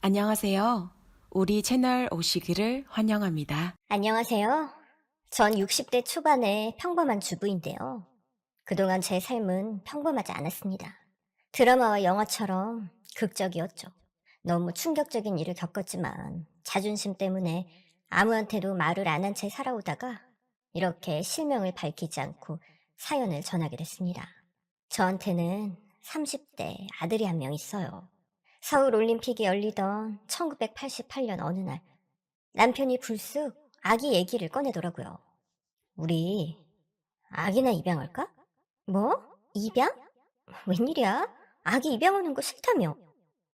안녕하세요. 우리 채널 오시기를 환영합니다. 안녕하세요. 전 60대 초반의 평범한 주부인데요. 그동안 제 삶은 평범하지 않았습니다. 드라마와 영화처럼 극적이었죠. 너무 충격적인 일을 겪었지만 자존심 때문에 아무한테도 말을 안 한 채 살아오다가 이렇게 실명을 밝히지 않고 사연을 전하게 됐습니다. 저한테는 30대 아들이 한 명 있어요. 서울 올림픽이 열리던 1988년 어느 날 남편이 불쑥 아기 얘기를 꺼내더라고요. 우리 아기나 입양할까? 뭐? 입양? 웬일이야? 아기 입양하는 거 싫다며.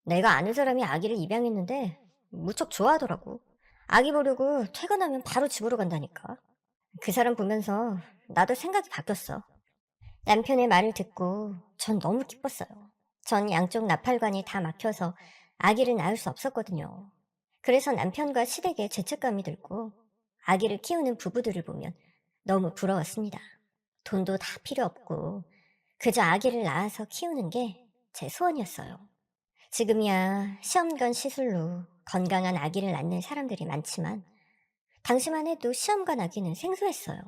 내가 아는 사람이 아기를 입양했는데 무척 좋아하더라고. 아기 보려고 퇴근하면 바로 집으로 간다니까. 그 사람 보면서 나도 생각이 바뀌었어. 남편의 말을 듣고 전 너무 기뻤어요. 전 양쪽 나팔관이 다 막혀서 아기를 낳을 수 없었거든요. 그래서 남편과 시댁에 죄책감이 들고 아기를 키우는 부부들을 보면 너무 부러웠습니다. 돈도 다 필요 없고 그저 아기를 낳아서 키우는 게 제 소원이었어요. 지금이야 시험관 시술로 건강한 아기를 낳는 사람들이 많지만 당시만 해도 시험관 아기는 생소했어요.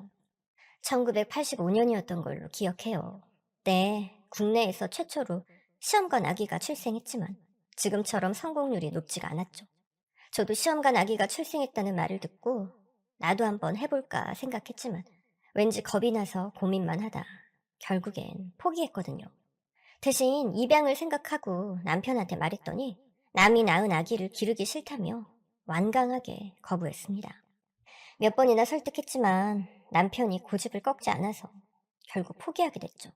1985년이었던 걸로 기억해요. 네, 국내에서 최초로 시험관 아기가 출생했지만 지금처럼 성공률이 높지가 않았죠. 저도 시험관 아기가 출생했다는 말을 듣고 나도 한번 해볼까 생각했지만 왠지 겁이 나서 고민만 하다 결국엔 포기했거든요. 대신 입양을 생각하고 남편한테 말했더니 남이 낳은 아기를 기르기 싫다며 완강하게 거부했습니다. 몇 번이나 설득했지만 남편이 고집을 꺾지 않아서 결국 포기하게 됐죠.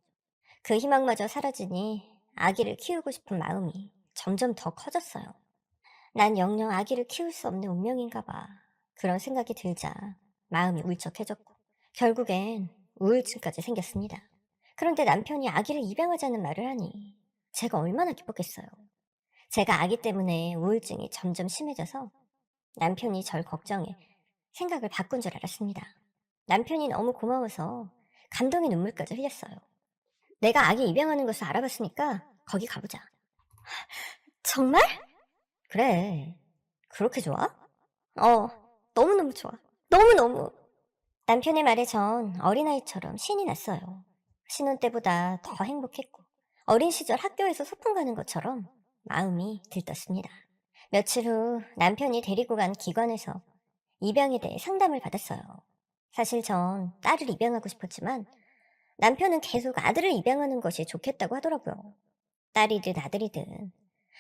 그 희망마저 사라지니 아기를 키우고 싶은 마음이 점점 더 커졌어요. 난 영영 아기를 키울 수 없는 운명인가 봐. 그런 생각이 들자 마음이 울적해졌고 결국엔 우울증까지 생겼습니다. 그런데 남편이 아기를 입양하자는 말을 하니 제가 얼마나 기뻤겠어요. 제가 아기 때문에 우울증이 점점 심해져서 남편이 절 걱정해 생각을 바꾼 줄 알았습니다. 남편이 너무 고마워서 감동의 눈물까지 흘렸어요. 내가 아기 입양하는 것을 알아봤으니까 거기 가보자. 정말? 그래. 그렇게 좋아? 어, 너무너무 좋아. 너무너무. 남편의 말에 전 어린아이처럼 신이 났어요. 신혼 때보다 더 행복했고, 어린 시절 학교에서 소풍 가는 것처럼 마음이 들떴습니다. 며칠 후 남편이 데리고 간 기관에서 입양에 대해 상담을 받았어요. 사실 전 딸을 입양하고 싶었지만 남편은 계속 아들을 입양하는 것이 좋겠다고 하더라고요. 딸이든 아들이든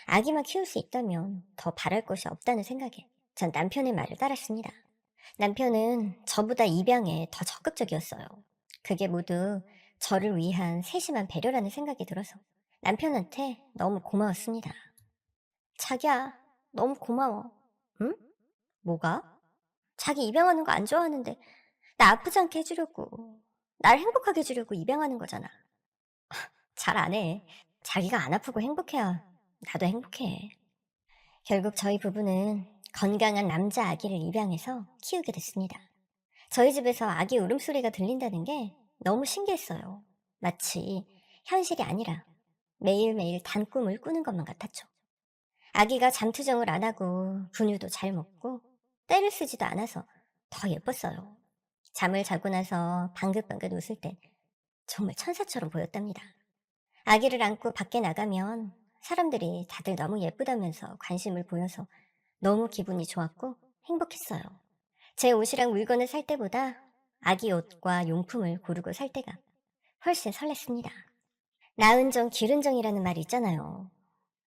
아기만 키울 수 있다면 더 바랄 것이 없다는 생각에 전 남편의 말을 따랐습니다. 남편은 저보다 입양에 더 적극적이었어요. 그게 모두 저를 위한 세심한 배려라는 생각이 들어서 남편한테 너무 고마웠습니다. 자기야, 너무 고마워. 응? 뭐가? 자기 입양하는 거 안 좋아하는데 나 아프지 않게 해주려고, 날 행복하게 해주려고 입양하는 거잖아. 잘 안 해. 자기가 안 아프고 행복해야 나도 행복해. 결국 저희 부부는 건강한 남자 아기를 입양해서 키우게 됐습니다. 저희 집에서 아기 울음소리가 들린다는 게 너무 신기했어요. 마치 현실이 아니라 매일매일 단꿈을 꾸는 것만 같았죠. 아기가 잠투정을 안 하고 분유도 잘 먹고 떼를 쓰지도 않아서 더 예뻤어요. 잠을 자고 나서 방긋방긋 웃을 땐 정말 천사처럼 보였답니다. 아기를 안고 밖에 나가면 사람들이 다들 너무 예쁘다면서 관심을 보여서 너무 기분이 좋았고 행복했어요. 제 옷이랑 물건을 살 때보다 아기 옷과 용품을 고르고 살 때가 훨씬 설렜습니다. 낳은 정 기른 정이라는 말이 있잖아요.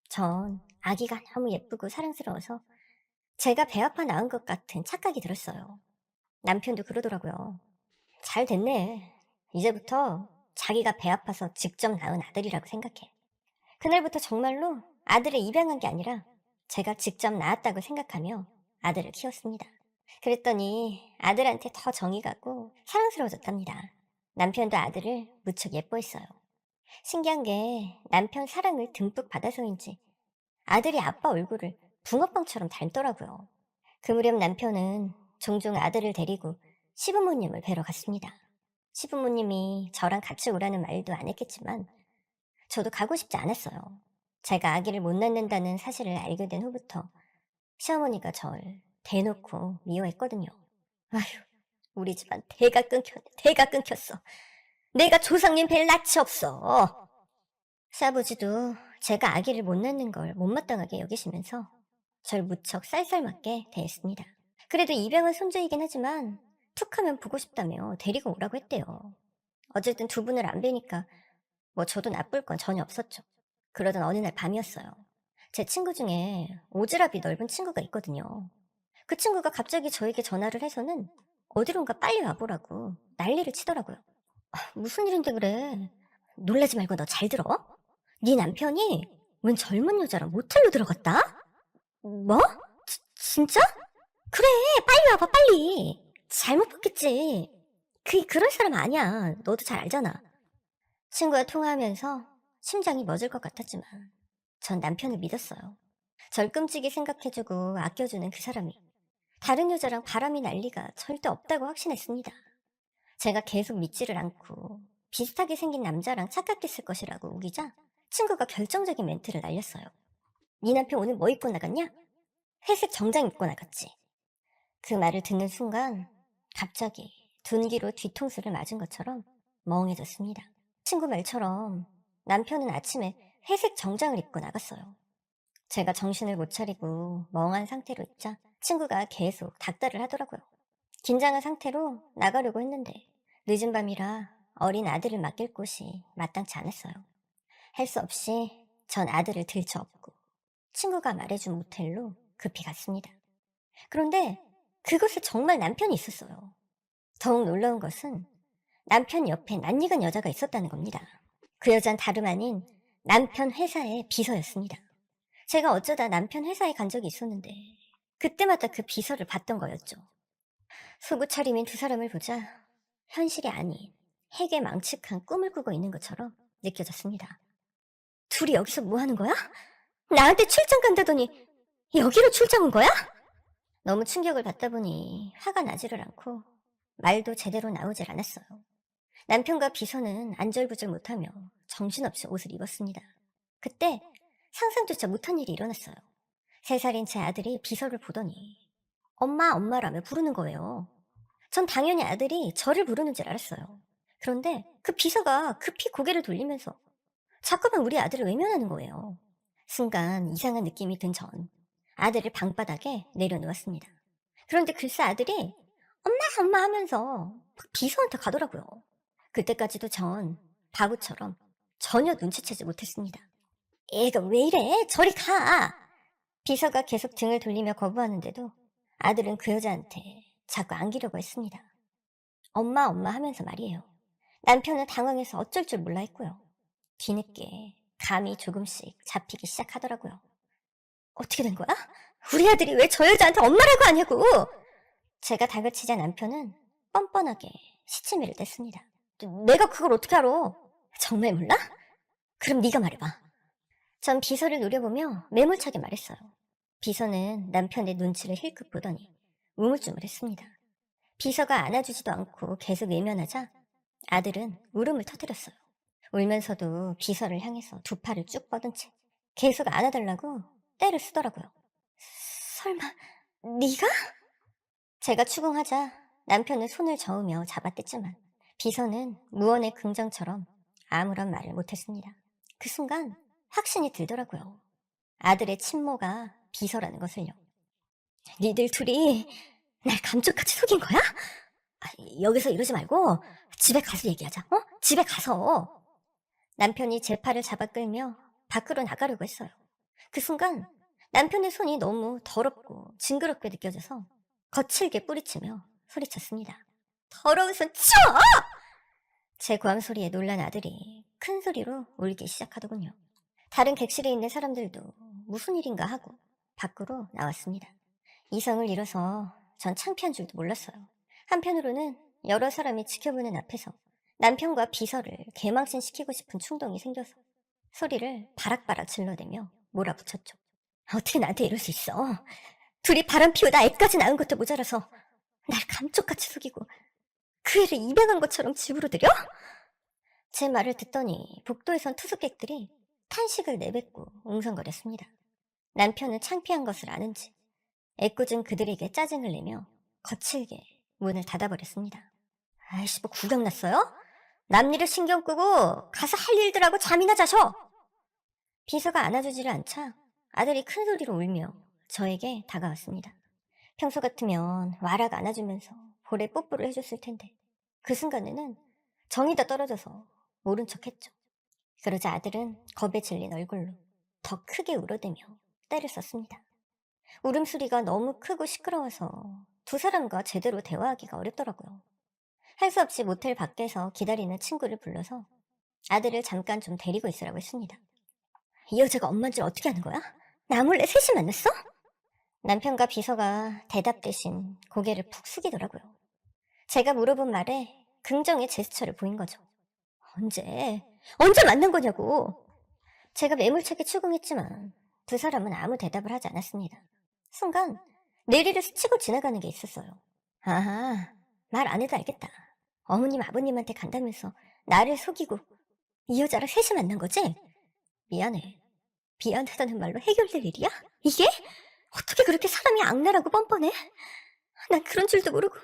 전 아기가 너무 예쁘고 사랑스러워서 제가 배 아파 낳은 것 같은 착각이 들었어요. 남편도 그러더라고요. 잘 됐네. 이제부터 자기가 배 아파서 직접 낳은 아들이라고 생각해. 그날부터 정말로 아들을 입양한 게 아니라 제가 직접 낳았다고 생각하며 아들을 키웠습니다. 그랬더니 아들한테 더 정이 가고 사랑스러워졌답니다. 남편도 아들을 무척 예뻐했어요. 신기한 게 남편 사랑을 듬뿍 받아서인지 아들이 아빠 얼굴을 붕어빵처럼 닮더라고요. 그 무렵 남편은 종종 아들을 데리고 시부모님을 뵈러 갔습니다. 시부모님이 저랑 같이 오라는 말도 안 했겠지만 저도 가고 싶지 않았어요. 제가 아기를 못 낳는다는 사실을 알게 된 후부터 시어머니가 절 대놓고 미워했거든요. 아휴, 우리 집안 대가 끊겼네. 대가 끊겼어. 내가 조상님 뵐 낯이 없어. 시아버지도 제가 아기를 못 낳는 걸 못마땅하게 여기시면서 절 무척 쌀쌀맞게 대했습니다. 그래도 입양한 손주이긴 하지만 툭하면 보고 싶다며 데리고 오라고 했대요. 어쨌든 두 분을 안 뵈니까 뭐 저도 나쁠 건 전혀 없었죠. 그러던 어느 날 밤이었어요. 제 친구 중에 오지랖이 넓은 친구가 있거든요. 그 친구가 갑자기 저에게 전화를 해서는 어디론가 빨리 와보라고 난리를 치더라고요. 무슨 일인데 그래? 놀라지 말고 너 잘 들어? 네 남편이 웬 젊은 여자랑 모텔로 들어갔다? 뭐? 진짜? 그래, 빨리 와봐, 빨리. 잘못 봤겠지. 그럴 사람 아니야. 너도 잘 알잖아. 친구와 통화하면서 심장이 멎을 것 같았지만 전 남편을 믿었어요. 절 끔찍이 생각해주고 아껴주는 그 사람이 다른 여자랑 바람이 날 리가 절대 없다고 확신했습니다. 제가 계속 믿지를 않고 비슷하게 생긴 남자랑 착각했을 것이라고 우기자 친구가 결정적인 멘트를 날렸어요. 네 남편 오늘 뭐 입고 나갔냐? 회색 정장 입고 나갔지. 그 말을 듣는 순간 갑자기 둔기로 뒤통수를 맞은 것처럼 멍해졌습니다. 친구 말처럼 남편은 아침에 회색 정장을 입고 나갔어요. 제가 정신을 못 차리고 멍한 상태로 있자 친구가 계속 닥달을 하더라고요. 긴장한 상태로 나가려고 했는데 늦은 밤이라 어린 아들을 맡길 곳이 마땅치 않았어요. 할 수 없이 전 아들을 들쳐업고 친구가 말해준 모텔로 급히 갔습니다. 그런데 그곳에 정말 남편이 있었어요. 더욱 놀라운 것은 남편 옆에 낯익은 여자가 있었다는 겁니다. 그 여자는 다름 아닌 남편 회사의 비서였습니다. 제가 어쩌다 남편 회사에 간 적이 있었는데 그때마다 그 비서를 봤던 거였죠. 속옷 차림인 두 사람을 보자 현실이 아닌 핵에 망측한 꿈을 꾸고 있는 것처럼 느껴졌습니다. 둘이 여기서 뭐 하는 거야? 나한테 출장 간다더니 여기로 출장 온 거야? 너무 충격을 받다 보니 화가 나지를 않고 말도 제대로 나오질 않았어요. 남편과 비서는 안절부절 못하며 정신없이 옷을 입었습니다. 그때 상상조차 못한 일이 일어났어요. 3살인 제 아들이 비서를 보더니 엄마, 엄마라며 부르는 거예요. 전 당연히 아들이 저를 부르는 줄 알았어요. 그런데 그 비서가 급히 고개를 돌리면서 자꾸만 우리 아들을 외면하는 거예요. 순간 이상한 느낌이 든 전 아들을 방바닥에 내려놓았습니다. 그런데 글쎄 아들이 엄마, 엄마 하면서 막 비서한테 가더라고요. 그때까지도 전 바보처럼 전혀 눈치채지 못했습니다. 애가 왜 이래? 저리 가! 비서가 계속 등을 돌리며 거부하는데도 아들은 그 여자한테 자꾸 안기려고 했습니다. 엄마, 엄마 하면서 말이에요. 남편은 당황해서 어쩔 줄 몰라 했고요. 뒤늦게 감이 조금씩 잡히기 시작하더라고요. 어떻게 된 거야? 우리 아들이 왜 저 여자한테 엄마라고 하냐고! 제가 다그치자 남편은 뻔뻔하게 시치미를 뗐습니다. 내가 그걸 어떻게 알아? 정말 몰라? 그럼 네가 말해봐. 전 비서를 노려보며 매몰차게 말했어요. 비서는 남편의 눈치를 힐끗 보더니 우물쭈물했습니다. 비서가 안아주지도 않고 계속 외면하자 아들은 울음을 터뜨렸어요. 울면서도 비서를 향해서 두 팔을 쭉 뻗은 채 계속 안아달라고 떼를 쓰더라고요. 설마 네가? 제가 추궁하자 남편은 손을 저으며 잡아댔지만 비서는 무언의 긍정처럼 아무런 말을 못했습니다. 그 순간 확신이 들더라고요. 아들의 친모가 비서라는 것을요. 니들 둘이 날 감쪽같이 속인 거야? 여기서 이러지 말고 집에 가서 얘기하자. 집에 가서. 남편이 제 팔을 잡아 끌며 밖으로 나가려고 했어요. 그 순간 남편의 손이 너무 더럽고 징그럽게 느껴져서 거칠게 뿌리치며 소리쳤습니다. 더러운 손 치워! 제 고함 소리에 놀란 아들이 큰 소리로 울기 시작하더군요. 다른 객실에 있는 사람들도 무슨 일인가 하고 밖으로 나왔습니다. 이성을 잃어서 전 창피한 줄도 몰랐어요. 한편으로는 여러 사람이 지켜보는 앞에서 남편과 비서를 개망신시키고 싶은 충동이 생겨서 소리를 바락바락 질러대며 몰아붙였죠. 어떻게 나한테 이럴 수 있어? 둘이 바람 피우다 애까지 낳은 것도 모자라서 날 감쪽같이 속이고 그 애를 입양한 것처럼 집으로 들여? 제 말을 듣더니 복도에선 투숙객들이 탄식을 내뱉고 웅성거렸습니다. 남편은 창피한 것을 아는지 애꿎은 그들에게 짜증을 내며 거칠게 문을 닫아버렸습니다. 아이씨, 뭐 구경났어요? 남일을 신경 끄고 가서 할 일들하고 잠이나 자셔! 비서가 안아주지를 않자 아들이 큰 소리로 울며 저에게 다가왔습니다. 평소 같으면 와락 안아주면서 볼에 뽀뽀를 해줬을 텐데 그 순간에는 정이 다 떨어져서 모른 척했죠. 그러자 아들은 겁에 질린 얼굴로 더 크게 울어대며 때를 썼습니다. 울음소리가 너무 크고 시끄러워서 두 사람과 제대로 대화하기가 어렵더라고요. 할 수 없이 모텔 밖에서 기다리는 친구를 불러서 아들을 잠깐 좀 데리고 있으라고 했습니다. 이 여자가 엄마인 줄 어떻게 아는 거야? 나 몰래 셋이 만났어? 남편과 비서가 대답 대신 고개를 푹 숙이더라고요. 제가 물어본 말에 긍정의 제스처를 보인 거죠. 언제 만난 거냐고. 제가 매몰차게 추궁했지만 두 사람은 아무 대답을 하지 않았습니다. 순간 내리를 스치고 지나가는 게 있었어요. 아하, 말 안 해도 알겠다. 어머님 아버님한테 간다면서 나를 속이고 이 여자랑 셋이 만난 거지? 미안해. 미안하다는 말로 해결될 일이야? 이게? 어떻게 그렇게 사람이 악랄하고 뻔뻔해? 난 그런 줄도 모르고.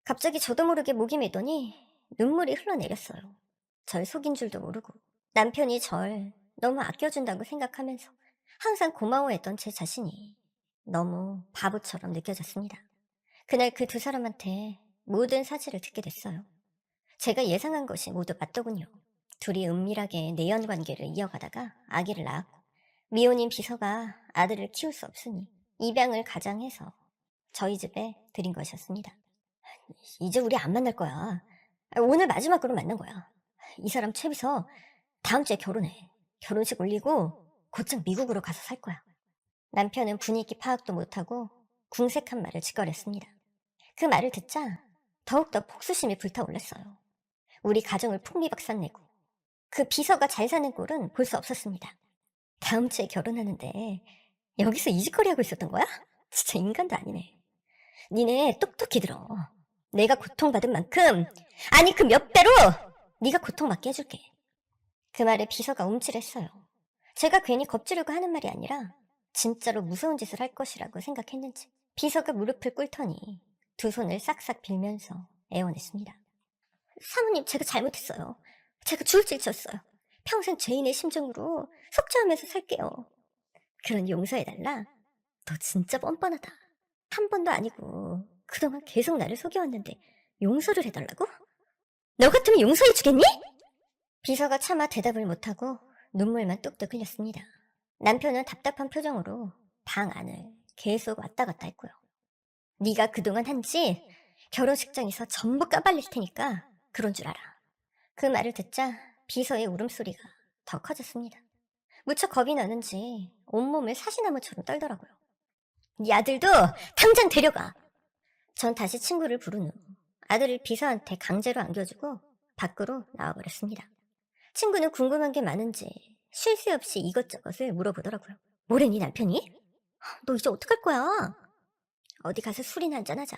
갑자기 저도 모르게 목이 메더니 눈물이 흘러내렸어요. 절 속인 줄도 모르고 남편이 절 너무 아껴준다고 생각하면서 항상 고마워했던 제 자신이 너무 바보처럼 느껴졌습니다. 그날 그 두 사람한테 모든 사실을 듣게 됐어요. 제가 예상한 것이 모두 맞더군요. 둘이 은밀하게 내연 관계를 이어가다가 아기를 낳았고 미혼인 비서가 아들을 키울 수 없으니 입양을 가장해서 저희 집에 들인 것이었습니다. 이제 우리 안 만날 거야. 오늘 마지막으로 만난 거야. 이 사람 최 비서 다음 주에 결혼해. 결혼식 올리고 곧장 미국으로 가서 살 거야. 남편은 분위기 파악도 못하고 궁색한 말을 짓거렸습니다. 그 말을 듣자 더욱더 복수심이 불타올랐어요. 우리 가정을 풍비박산내고 그 비서가 잘 사는 꼴은 볼 수 없었습니다. 다음 주에 결혼하는데 여기서 이 짓거리 하고 있었던 거야? 진짜 인간도 아니네. 니네 똑똑히 들어. 내가 고통받은 만큼, 아니 그 몇 배로 네가 고통받게 해줄게. 그 말에 비서가 움찔했어요. 제가 괜히 겁주려고 하는 말이 아니라 진짜로 무서운 짓을 할 것이라고 생각했는지 비서가 무릎을 꿇더니 두 손을 싹싹 빌면서 애원했습니다. 사모님, 제가 잘못했어요. 제가 죽을 질쳤어요. 평생 죄인의 심정으로 속죄하면서 살게요. 그런 용서해달라? 너 진짜 뻔뻔하다. 한 번도 아니고 그동안 계속 나를 속여왔는데 용서를 해달라고? 너 같으면 용서해주겠니? 비서가 차마 대답을 못하고 눈물만 뚝뚝 흘렸습니다. 남편은 답답한 표정으로 방 안을 계속 왔다 갔다 했고요. 네가 그동안 한지 결혼식장에서 전부 까발릴 테니까 그런 줄 알아. 그 말을 듣자 비서의 울음소리가 더 커졌습니다. 무척 겁이 나는지 온몸을 사시나무처럼 떨더라고요. 네 아들도 당장 데려가! 전 다시 친구를 부른 후 아들을 비서한테 강제로 안겨주고 밖으로 나와버렸습니다. 친구는 궁금한 게 많은지 쉴 새 없이 이것저것을 물어보더라고요. 뭐래 네 남편이? 너 이제 어떡할 거야? 어디 가서 술이나 한잔하자.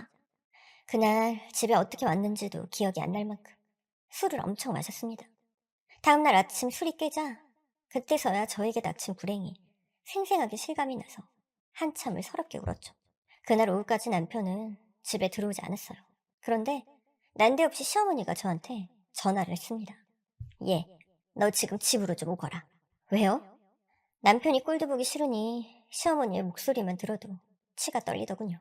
그날 집에 어떻게 왔는지도 기억이 안 날 만큼 술을 엄청 마셨습니다. 다음날 아침 술이 깨자 그때서야 저에게 닥친 불행이 생생하게 실감이 나서 한참을 서럽게 울었죠. 그날 오후까지 남편은 집에 들어오지 않았어요. 그런데 난데없이 시어머니가 저한테 전화를 했습니다. 얘, 너 지금 집으로 좀 오거라. 왜요? 남편이 꼴도 보기 싫으니 시어머니의 목소리만 들어도 치가 떨리더군요.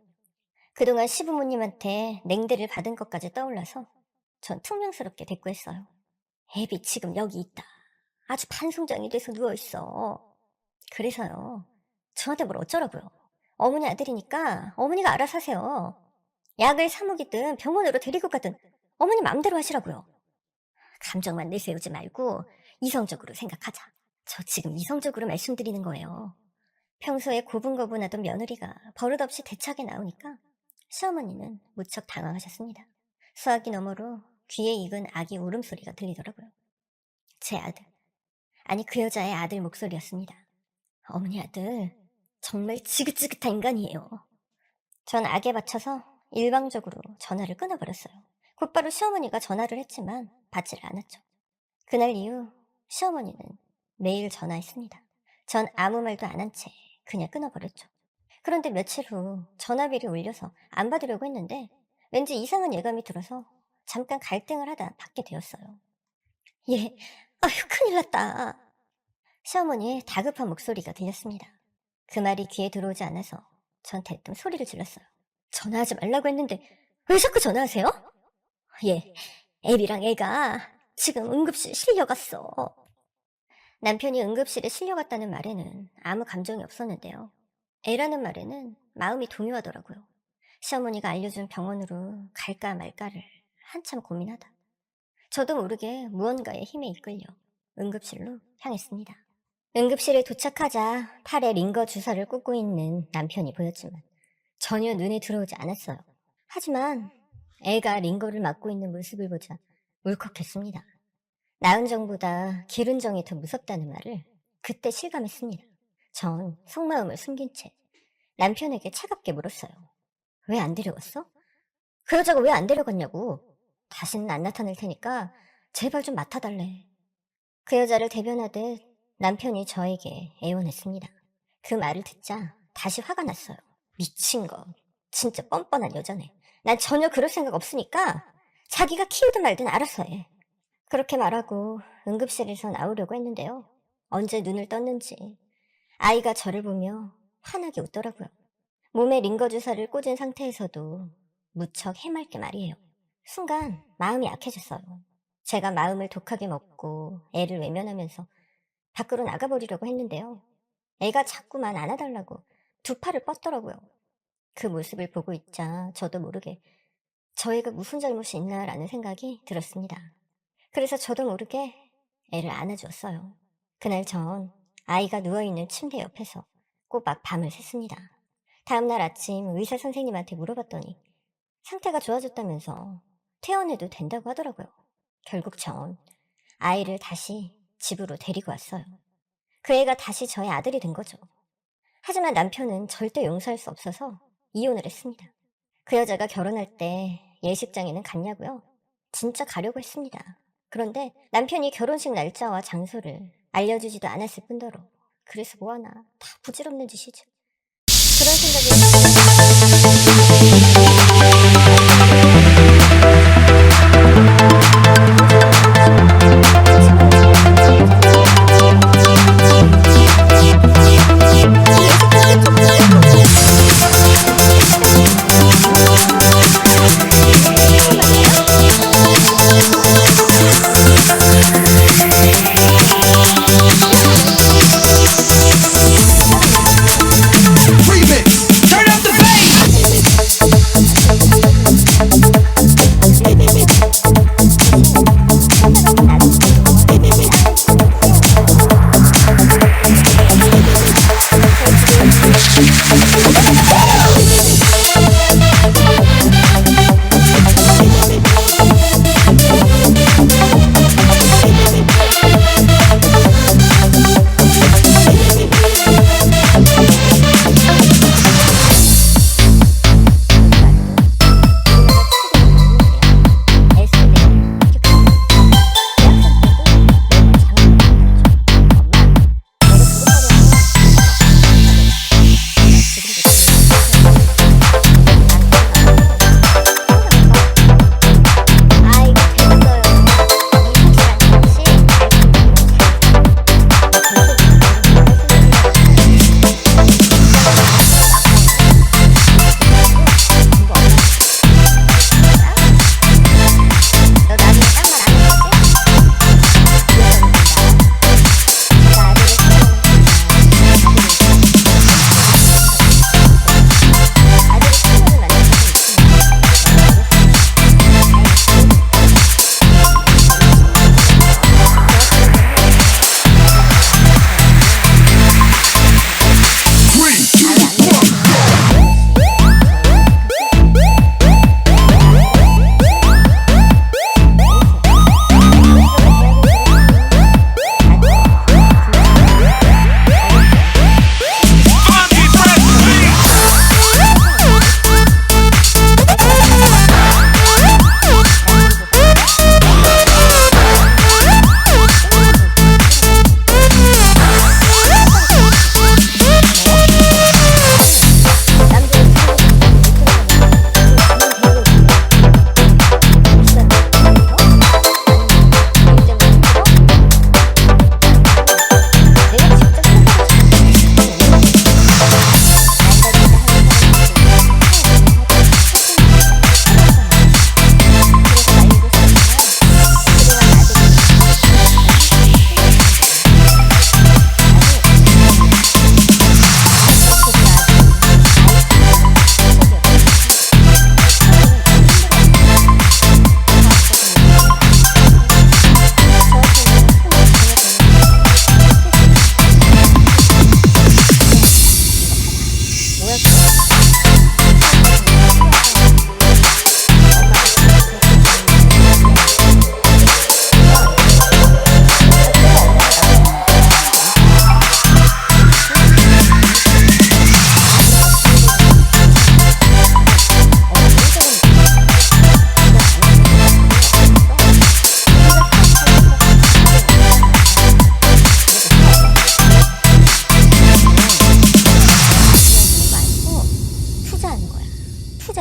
그동안 시부모님한테 냉대를 받은 것까지 떠올라서 전 퉁명스럽게 대꾸했어요. 애비 지금 여기 있다. 아주 반송장이 돼서 누워있어. 그래서요. 저한테 뭘 어쩌라고요. 어머니 아들이니까 어머니가 알아서 하세요. 약을 사 먹이든 병원으로 데리고 가든 어머니 마음대로 하시라고요. 감정만 내세우지 말고 이성적으로 생각하자. 저 지금 이성적으로 말씀드리는 거예요. 평소에 고분고분하던 며느리가 버릇없이 대차게 나오니까 시어머니는 무척 당황하셨습니다. 수화기 너머로 귀에 익은 아기 울음소리가 들리더라고요. 제 아들, 아니 그 여자의 아들 목소리였습니다. 어머니 아들, 정말 지긋지긋한 인간이에요. 전 악에 받쳐서 일방적으로 전화를 끊어버렸어요. 곧바로 시어머니가 전화를 했지만 받지를 않았죠. 그날 이후 시어머니는 매일 전화했습니다. 전 아무 말도 안 한 채 그냥 끊어버렸죠. 그런데 며칠 후 전화벨이 울려서 안 받으려고 했는데 왠지 이상한 예감이 들어서 잠깐 갈등을 하다 받게 되었어요. 예, 아휴, 큰일 났다. 시어머니의 다급한 목소리가 들렸습니다. 그 말이 귀에 들어오지 않아서 전 대뜸 소리를 질렀어요. 전화하지 말라고 했는데 왜 자꾸 전화하세요? 예, 애비랑 애가 지금 응급실 실려갔어. 남편이 응급실에 실려갔다는 말에는 아무 감정이 없었는데요. 애라는 말에는 마음이 동요하더라고요. 시어머니가 알려준 병원으로 갈까 말까를 한참 고민하다. 저도 모르게 무언가의 힘에 이끌려 응급실로 향했습니다. 응급실에 도착하자 팔에 링거 주사를 꽂고 있는 남편이 보였지만 전혀 눈에 들어오지 않았어요. 하지만 애가 링거를 맞고 있는 모습을 보자 울컥했습니다. 낳은 정보다 기른 정이 더 무섭다는 말을 그때 실감했습니다. 전 속마음을 숨긴 채 남편에게 차갑게 물었어요. 왜 안 데려갔어? 그 여자가 왜 안 데려갔냐고. 다시는 안 나타날 테니까 제발 좀 맡아달래. 그 여자를 대변하듯 남편이 저에게 애원했습니다. 그 말을 듣자 다시 화가 났어요. 미친 거. 진짜 뻔뻔한 여자네. 난 전혀 그럴 생각 없으니까 자기가 키우든 말든 알아서 해. 그렇게 말하고 응급실에서 나오려고 했는데요. 언제 눈을 떴는지 아이가 저를 보며 환하게 웃더라고요. 몸에 링거 주사를 꽂은 상태에서도 무척 해맑게 말이에요. 순간 마음이 약해졌어요. 제가 마음을 독하게 먹고 애를 외면하면서 밖으로 나가버리려고 했는데요. 애가 자꾸만 안아달라고 두 팔을 뻗더라고요. 그 모습을 보고 있자 저도 모르게 저희가 무슨 잘못이 있나라는 생각이 들었습니다. 그래서 저도 모르게 애를 안아주었어요. 그날 전 아이가 누워있는 침대 옆에서 꼬박 밤을 샜습니다. 다음날 아침 의사 선생님한테 물어봤더니 상태가 좋아졌다면서 퇴원해도 된다고 하더라고요. 결국 전 아이를 다시 집으로 데리고 왔어요. 그 애가 다시 저의 아들이 된 거죠. 하지만 남편은 절대 용서할 수 없어서 이혼을 했습니다. 그 여자가 결혼할 때 예식장에는 갔냐고요? 진짜 가려고 했습니다. 그런데 남편이 결혼식 날짜와 장소를 알려주지도 않았을 뿐더러 그래서 뭐하나 다 부질없는 짓이죠. 그런 Remix. Turn up the bass.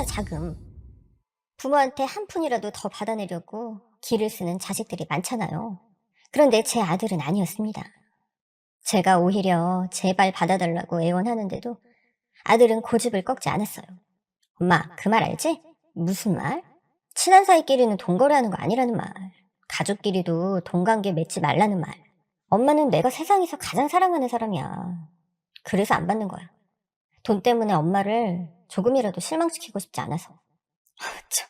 자금. 부모한테 한 푼이라도 더 받아내려고 기를 쓰는 자식들이 많잖아요. 그런데 제 아들은 아니었습니다. 제가 오히려 제발 받아달라고 애원하는데도 아들은 고집을 꺾지 않았어요. 엄마, 그 말 알지? 무슨 말? 친한 사이끼리는 돈 거래하는 거 아니라는 말. 가족끼리도 돈 관계 맺지 말라는 말. 엄마는 내가 세상에서 가장 사랑하는 사람이야. 그래서 안 받는 거야. 돈 때문에 엄마를 조금이라도 실망시키고 싶지 않아서. 참.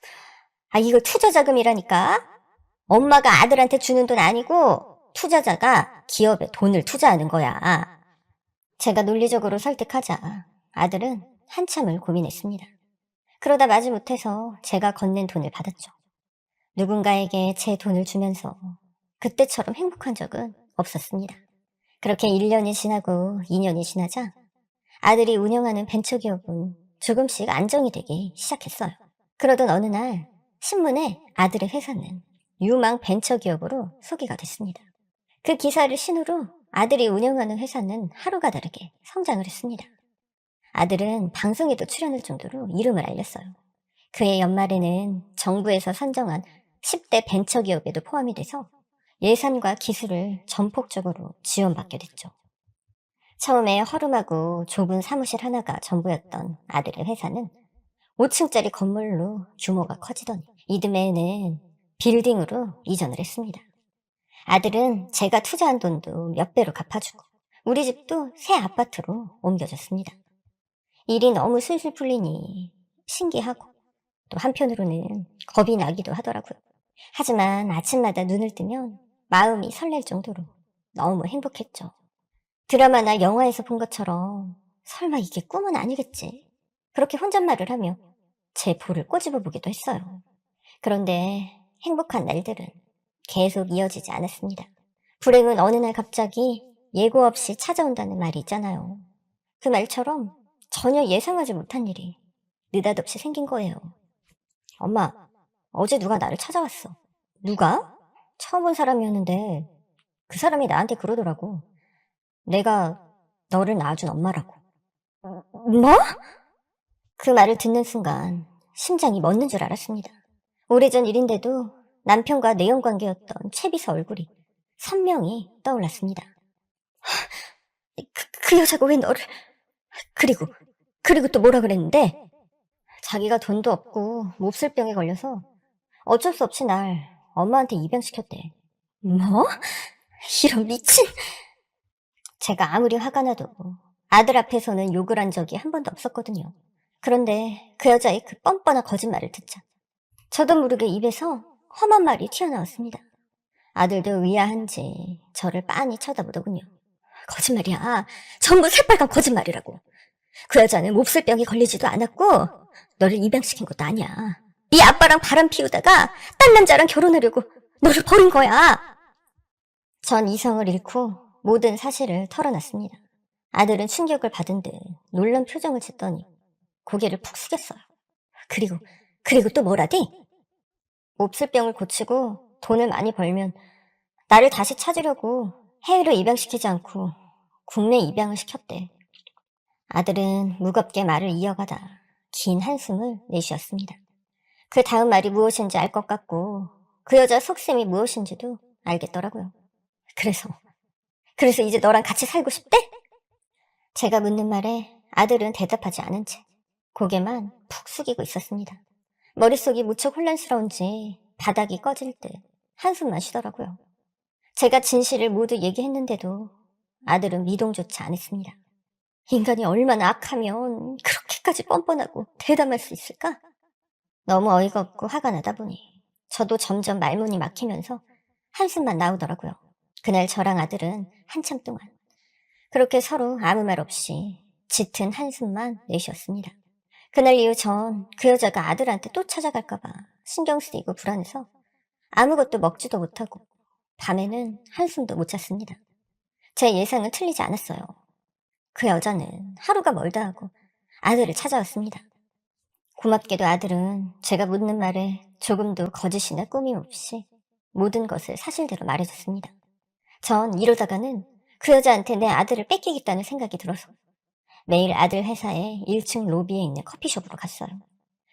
이거 투자 자금이라니까? 엄마가 아들한테 주는 돈 아니고 투자자가 기업에 돈을 투자하는 거야. 제가 논리적으로 설득하자 아들은 한참을 고민했습니다. 그러다 마지못해서 제가 건넨 돈을 받았죠. 누군가에게 제 돈을 주면서 그때처럼 행복한 적은 없었습니다. 그렇게 1년이 지나고 2년이 지나자 아들이 운영하는 벤처기업은 조금씩 안정이 되기 시작했어요. 그러던 어느 날 신문에 아들의 회사는 유망 벤처기업으로 소개가 됐습니다. 그 기사를 신으로 아들이 운영하는 회사는 하루가 다르게 성장을 했습니다. 아들은 방송에도 출연할 정도로 이름을 알렸어요. 그해 연말에는 정부에서 선정한 10대 벤처기업에도 포함이 돼서 예산과 기술을 전폭적으로 지원받게 됐죠. 처음에 허름하고 좁은 사무실 하나가 전부였던 아들의 회사는 5층짜리 건물로 규모가 커지더니 이듬해에는 빌딩으로 이전을 했습니다. 아들은 제가 투자한 돈도 몇 배로 갚아주고 우리 집도 새 아파트로 옮겨졌습니다. 일이 너무 술술 풀리니 신기하고 또 한편으로는 겁이 나기도 하더라고요. 하지만 아침마다 눈을 뜨면 마음이 설렐 정도로 너무 행복했죠. 드라마나 영화에서 본 것처럼 설마 이게 꿈은 아니겠지? 그렇게 혼잣말을 하며 제 볼을 꼬집어 보기도 했어요. 그런데 행복한 날들은 계속 이어지지 않았습니다. 불행은 어느 날 갑자기 예고 없이 찾아온다는 말이 있잖아요. 그 말처럼 전혀 예상하지 못한 일이 느닷없이 생긴 거예요. 엄마, 어제 누가 나를 찾아왔어. 누가? 처음 본 사람이었는데 그 사람이 나한테 그러더라고. 내가 너를 낳아준 엄마라고. 뭐? 그 말을 듣는 순간 심장이 멎는 줄 알았습니다. 오래전 일인데도 남편과 내연관계였던 채비서 얼굴이 선명히 떠올랐습니다. 그 여자가 왜 너를... 그리고 또 뭐라 그랬는데? 자기가 돈도 없고 몹쓸 병에 걸려서 어쩔 수 없이 날 엄마한테 입양시켰대. 뭐? 이런 미친... 제가 아무리 화가 나도 아들 앞에서는 욕을 한 적이 한 번도 없었거든요. 그런데 그 여자의 그 뻔뻔한 거짓말을 듣자 저도 모르게 입에서 험한 말이 튀어나왔습니다. 아들도 의아한지 저를 빤히 쳐다보더군요. 거짓말이야. 전부 새빨간 거짓말이라고. 그 여자는 몹쓸 병에 걸리지도 않았고 너를 입양시킨 것도 아니야. 네 아빠랑 바람 피우다가 딴 남자랑 결혼하려고 너를 버린 거야. 전 이성을 잃고 모든 사실을 털어놨습니다. 아들은 충격을 받은 듯 놀란 표정을 짓더니 고개를 푹 숙였어요. 그리고 또 뭐라디? 몹쓸 병을 고치고 돈을 많이 벌면 나를 다시 찾으려고 해외로 입양시키지 않고 국내 입양을 시켰대. 아들은 무겁게 말을 이어가다 긴 한숨을 내쉬었습니다. 그 다음 말이 무엇인지 알 것 같고 그 여자 속셈이 무엇인지도 알겠더라고요. 그래서 이제 너랑 같이 살고 싶대? 제가 묻는 말에 아들은 대답하지 않은 채 고개만 푹 숙이고 있었습니다. 머릿속이 무척 혼란스러운지 바닥이 꺼질 듯 한숨만 쉬더라고요. 제가 진실을 모두 얘기했는데도 아들은 미동조차 안 했습니다. 인간이 얼마나 악하면 그렇게까지 뻔뻔하고 대담할 수 있을까? 너무 어이가 없고 화가 나다 보니 저도 점점 말문이 막히면서 한숨만 나오더라고요. 그날 저랑 아들은 한참 동안 그렇게 서로 아무 말 없이 짙은 한숨만 내쉬었습니다. 그날 이후 전 그 여자가 아들한테 또 찾아갈까봐 신경 쓰이고 불안해서 아무것도 먹지도 못하고 밤에는 한숨도 못 잤습니다. 제 예상은 틀리지 않았어요. 그 여자는 하루가 멀다 하고 아들을 찾아왔습니다. 고맙게도 아들은 제가 묻는 말에 조금도 거짓이나 꾸밈 없이 모든 것을 사실대로 말해줬습니다. 전 이러다가는 그 여자한테 내 아들을 뺏기겠다는 생각이 들어서 매일 아들 회사의 1층 로비에 있는 커피숍으로 갔어요.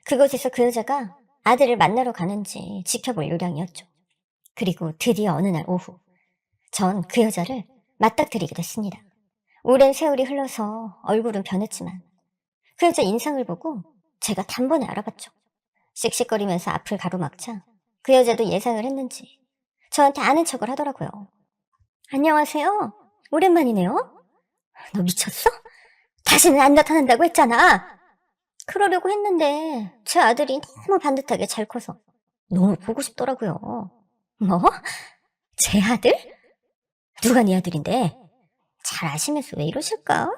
그곳에서 그 여자가 아들을 만나러 가는지 지켜볼 요량이었죠. 그리고 드디어 어느 날 오후, 전 그 여자를 맞닥뜨리게 됐습니다. 오랜 세월이 흘러서 얼굴은 변했지만 그 여자 인상을 보고 제가 단번에 알아봤죠. 씩씩거리면서 앞을 가로막자 그 여자도 예상을 했는지 저한테 아는 척을 하더라고요. 안녕하세요. 오랜만이네요. 너 미쳤어? 다시는 안 나타난다고 했잖아. 그러려고 했는데 제 아들이 너무 반듯하게 잘 커서 너무 보고 싶더라고요. 뭐? 제 아들? 누가 네 아들인데? 잘 아시면서 왜 이러실까?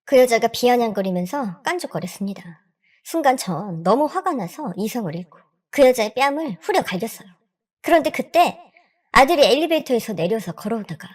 그 여자가 비아냥거리면서 깐족거렸습니다. 순간 전 너무 화가 나서 이성을 잃고 그 여자의 뺨을 후려 갈겼어요. 그런데 그때 아들이 엘리베이터에서 내려서 걸어오다가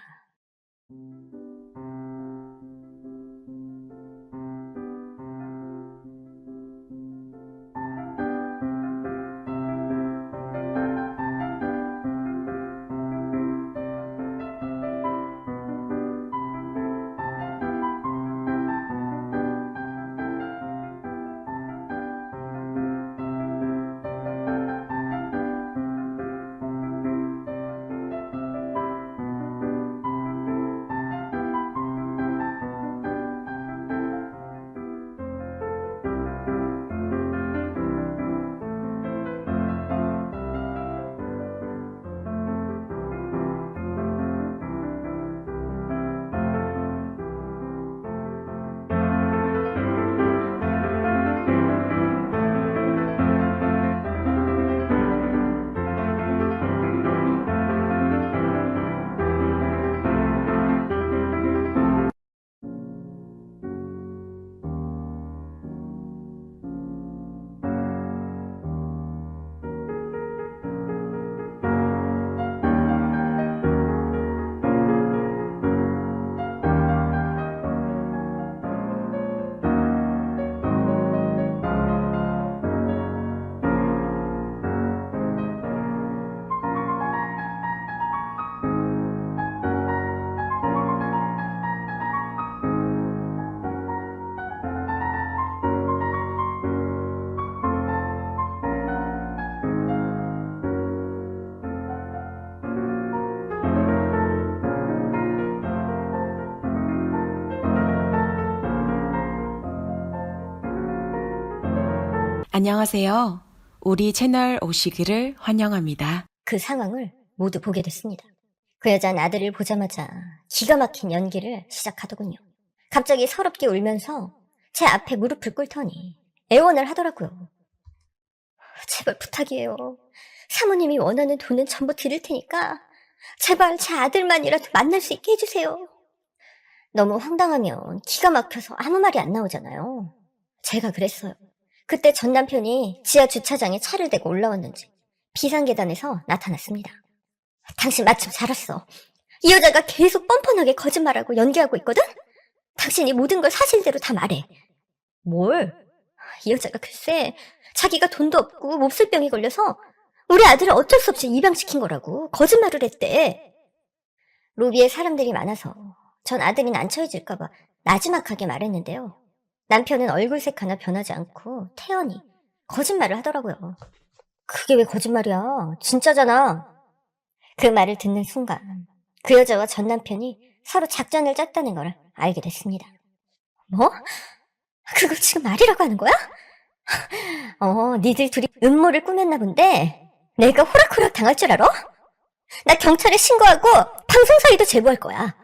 안녕하세요. 우리 채널 오시기를 환영합니다. 그 상황을 모두 보게 됐습니다. 그 여자는 아들을 보자마자 기가 막힌 연기를 시작하더군요. 갑자기 서럽게 울면서 제 앞에 무릎을 꿇더니 애원을 하더라고요. 제발 부탁이에요. 사모님이 원하는 돈은 전부 드릴 테니까 제발 제 아들만이라도 만날 수 있게 해주세요. 너무 황당하면 기가 막혀서 아무 말이 안 나오잖아요. 제가 그랬어요. 그때 전 남편이 지하 주차장에 차를 대고 올라왔는지 비상계단에서 나타났습니다. 당신 마침 잘 왔어. 이 여자가 계속 뻔뻔하게 거짓말하고 연기하고 있거든? 당신이 모든 걸 사실대로 다 말해. 뭘? 이 여자가 글쎄 자기가 돈도 없고 몹쓸병에 걸려서 우리 아들을 어쩔 수 없이 입양시킨 거라고 거짓말을 했대. 로비에 사람들이 많아서 전 아들이 난처해질까봐 나지막하게 말했는데요. 남편은 얼굴색 하나 변하지 않고 태연히 거짓말을 하더라고요. 그게 왜 거짓말이야? 진짜잖아. 그 말을 듣는 순간 그 여자와 전 남편이 서로 작전을 짰다는 걸 알게 됐습니다. 뭐? 그걸 지금 말이라고 하는 거야? 니들 둘이 음모를 꾸몄나 본데 내가 호락호락 당할 줄 알아? 나 경찰에 신고하고 방송사에도 제보할 거야.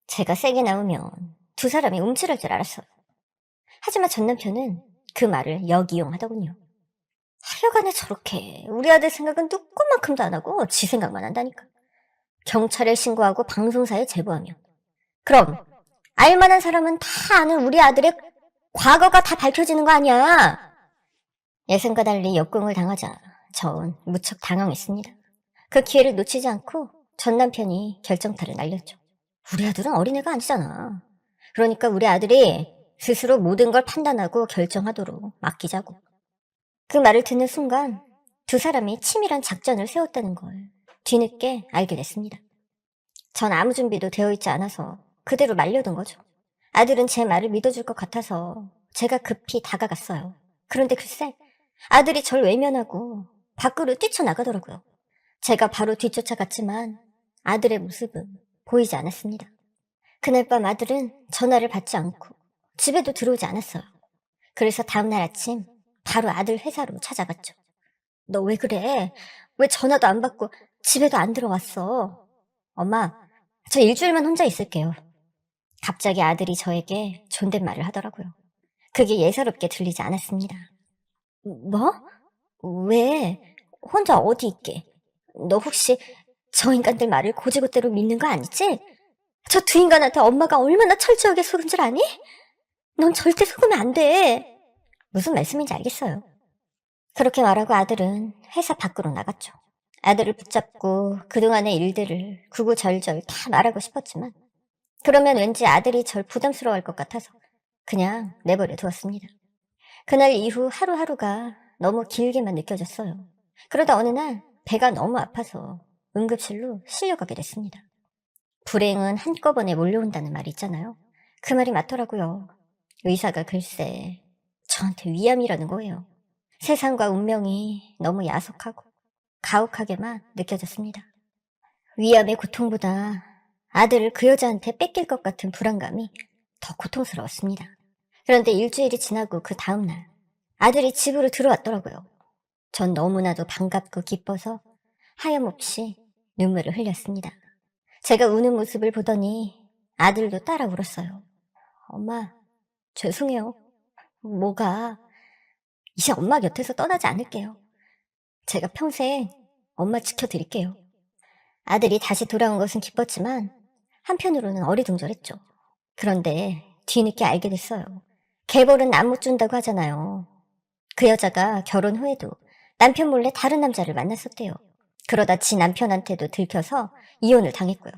제가 세게 나오면 두 사람이 움츠릴 줄 알았어요. 하지만 전 남편은 그 말을 역이용하더군요. 하여간에 저렇게 우리 아들 생각은 누구만큼도 안 하고 지 생각만 한다니까. 경찰에 신고하고 방송사에 제보하면 그럼 알만한 사람은 다 아는 우리 아들의 과거가 다 밝혀지는 거 아니야. 예상과 달리 역공을 당하자 전 무척 당황했습니다. 그 기회를 놓치지 않고 전 남편이 결정타를 날렸죠. 우리 아들은 어린애가 아니잖아. 그러니까 우리 아들이 스스로 모든 걸 판단하고 결정하도록 맡기자고. 그 말을 듣는 순간 두 사람이 치밀한 작전을 세웠다는 걸 뒤늦게 알게 됐습니다. 전 아무 준비도 되어 있지 않아서 그대로 말려둔 거죠. 아들은 제 말을 믿어줄 것 같아서 제가 급히 다가갔어요. 그런데 글쎄 아들이 절 외면하고 밖으로 뛰쳐나가더라고요. 제가 바로 뒤쫓아갔지만 아들의 모습은 보이지 않았습니다. 그날 밤 아들은 전화를 받지 않고 집에도 들어오지 않았어요. 그래서 다음날 아침 바로 아들 회사로 찾아갔죠. 너 왜 그래? 왜 전화도 안 받고 집에도 안 들어왔어? 엄마, 저 일주일만 혼자 있을게요. 갑자기 아들이 저에게 존댓말을 하더라고요. 그게 예사롭게 들리지 않았습니다. 뭐? 왜? 혼자 어디 있게? 너 혹시 저 인간들 말을 고지고대로 믿는 거 아니지? 저 두 인간한테 엄마가 얼마나 철저하게 속은 줄 아니? 넌 절대 속으면 안 돼. 무슨 말씀인지 알겠어요. 그렇게 말하고 아들은 회사 밖으로 나갔죠. 아들을 붙잡고 그동안의 일들을 구구절절 다 말하고 싶었지만 그러면 왠지 아들이 절 부담스러워할 것 같아서 그냥 내버려 두었습니다. 그날 이후 하루하루가 너무 길게만 느껴졌어요. 그러다 어느 날 배가 너무 아파서 응급실로 실려가게 됐습니다. 불행은 한꺼번에 몰려온다는 말이 있잖아요. 그 말이 맞더라고요. 의사가 글쎄 저한테 위암이라는 거예요. 세상과 운명이 너무 야속하고 가혹하게만 느껴졌습니다. 위암의 고통보다 아들을 그 여자한테 뺏길 것 같은 불안감이 더 고통스러웠습니다. 그런데 일주일이 지나고 그 다음날 아들이 집으로 들어왔더라고요. 전 너무나도 반갑고 기뻐서 하염없이 눈물을 흘렸습니다. 제가 우는 모습을 보더니 아들도 따라 울었어요. 엄마, 죄송해요. 뭐가? 이제 엄마 곁에서 떠나지 않을게요. 제가 평생 엄마 지켜드릴게요. 아들이 다시 돌아온 것은 기뻤지만 한편으로는 어리둥절했죠. 그런데 뒤늦게 알게 됐어요. 개벌은 안 못 준다고 하잖아요. 그 여자가 결혼 후에도 남편 몰래 다른 남자를 만났었대요. 그러다 지 남편한테도 들켜서 이혼을 당했고요.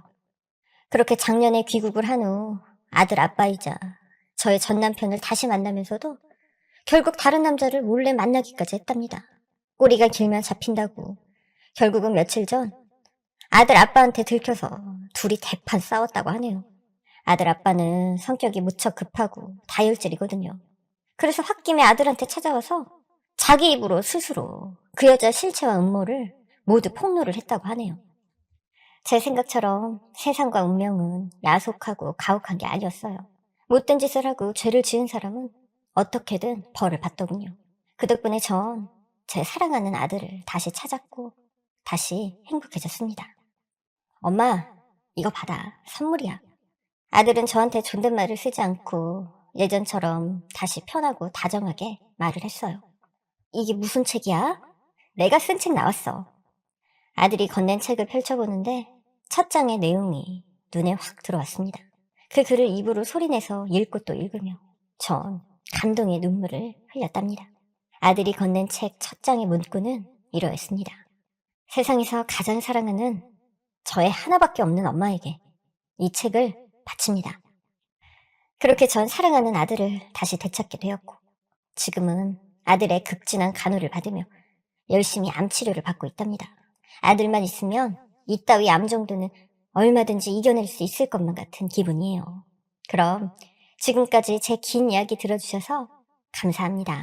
그렇게 작년에 귀국을 한 후 아들 아빠이자 저의 전 남편을 다시 만나면서도 결국 다른 남자를 몰래 만나기까지 했답니다. 꼬리가 길면 잡힌다고 결국은 며칠 전 아들 아빠한테 들켜서 둘이 대판 싸웠다고 하네요. 아들 아빠는 성격이 무척 급하고 다혈질이거든요. 그래서 홧김에 아들한테 찾아와서 자기 입으로 스스로 그 여자 실체와 음모를 모두 폭로를 했다고 하네요. 제 생각처럼 세상과 운명은 야속하고 가혹한 게 아니었어요. 못된 짓을 하고 죄를 지은 사람은 어떻게든 벌을 받더군요. 그 덕분에 전 제 사랑하는 아들을 다시 찾았고 다시 행복해졌습니다. 엄마, 이거 받아. 선물이야. 아들은 저한테 존댓말을 쓰지 않고 예전처럼 다시 편하고 다정하게 말을 했어요. 이게 무슨 책이야? 내가 쓴 책 나왔어. 아들이 건넨 책을 펼쳐보는데 첫 장의 내용이 눈에 확 들어왔습니다. 그 글을 입으로 소리내서 읽고 또 읽으며 전 감동의 눈물을 흘렸답니다. 아들이 건넨 책 첫 장의 문구는 이러했습니다. 세상에서 가장 사랑하는 저의 하나밖에 없는 엄마에게 이 책을 바칩니다. 그렇게 전 사랑하는 아들을 다시 되찾게 되었고 지금은 아들의 극진한 간호를 받으며 열심히 암 치료를 받고 있답니다. 아들만 있으면 이따위 암 정도는 얼마든지 이겨낼 수 있을 것만 같은 기분이에요. 그럼 지금까지 제 긴 이야기 들어주셔서 감사합니다.